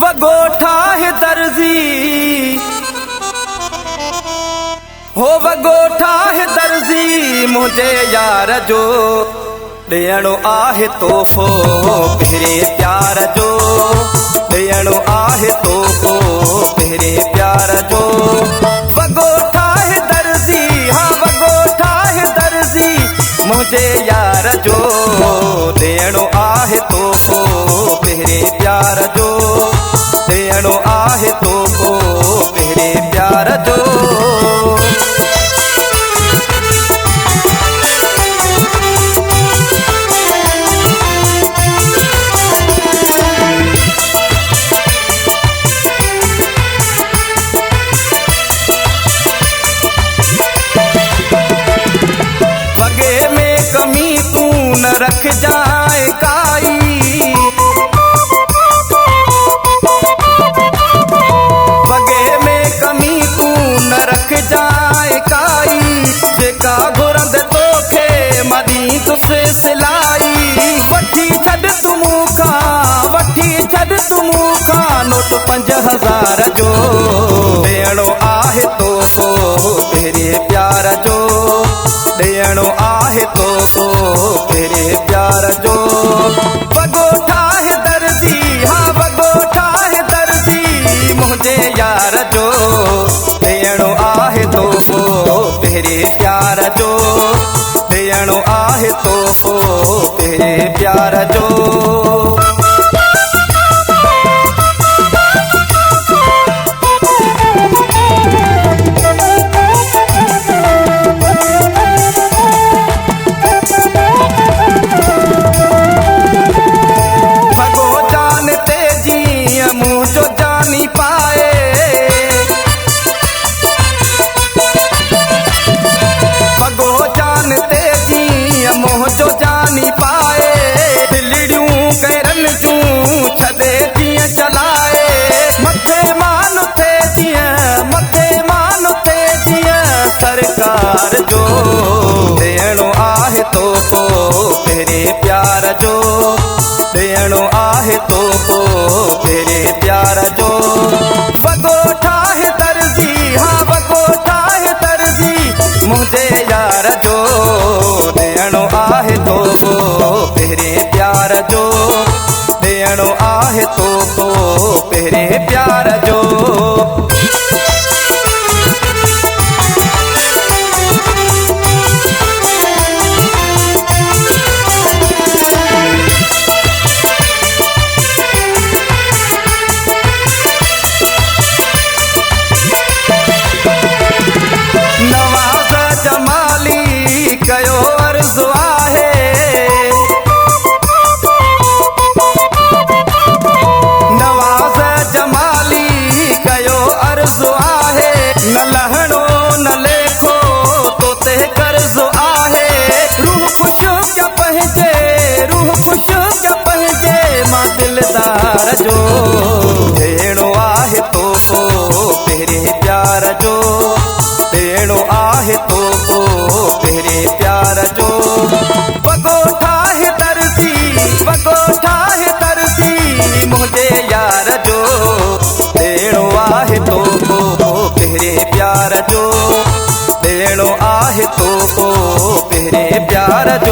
वगोठा है दर्जी हो वगोठा है दर्जी मुझे यार जो ॾियणो आहे तोहफ़ो पहिरें प्यार जो ॾियणो आहे तोहफ़ो पहिरें प्यार जो वगोठा है दर्जी हाँ वगोठा है दर्जी मुझे यार जो ॾियणो आहे तोहफ़ो पहिरें प्यार जो ॾियणो आहे तोहफ़ो पहिरें प्यार जो रख जाए काई वगे में कमी तू न रख जाए काई जेका घुरंद तोखे मदी तुसे सिलाई वठी छॾ तू मूंखां नोट 5000 जो ॾियणो आहे तोहफ़ो पहिरें प्यार जो ॾियणो आहे तोहफ़ो पहिरें प्यार जो वगोठा है दर्जी हाँ वगोठा है दर्जी मुझे यार जो ॾियणो आहे तोहफ़ो पहिरें प्यार जो ॾियणो आहे तोहफ़ो पहिरें प्यार जो जो जानी पाए दिलड़ियूं कैरन जूं छदे दिए चलाए मथे मानो ते दिए सरकार जो ॾियणो आहे तोहफ़ो पहिरें प्यार जो ॾियणो आहे तोहफ़ो पहिरें प्यार जो वगोठा है दर्जी हाँ वगोठा है दर्जी मुझे यार जो ॾियणो आहे तोहफ़ो पहिरें प्यार जो ॾियणो आहे तोहफ़ो पहिरें प्यार जो नवाज़ जमाली कयो अर्ज़ु आहे नवाज़ जमाली कयो अर्ज़ु आहे न लहणो न लेखो तो ते कर्ज़ु आहे रूह ख़ुशि क्या पंहिंजे मां दिलदार जो ॾियणो आहे तोहफ़ो पहिरें प्यार जो ॾियणो आहे तोहफ़ो पहिरें प्यार जो वगोठा है दर्जी मुझे यार जो ॾियणो आहे तोहफ़ो पहिरें प्यार जो ॾियणो आहे तोहफ़ो पहिरें प्यार जो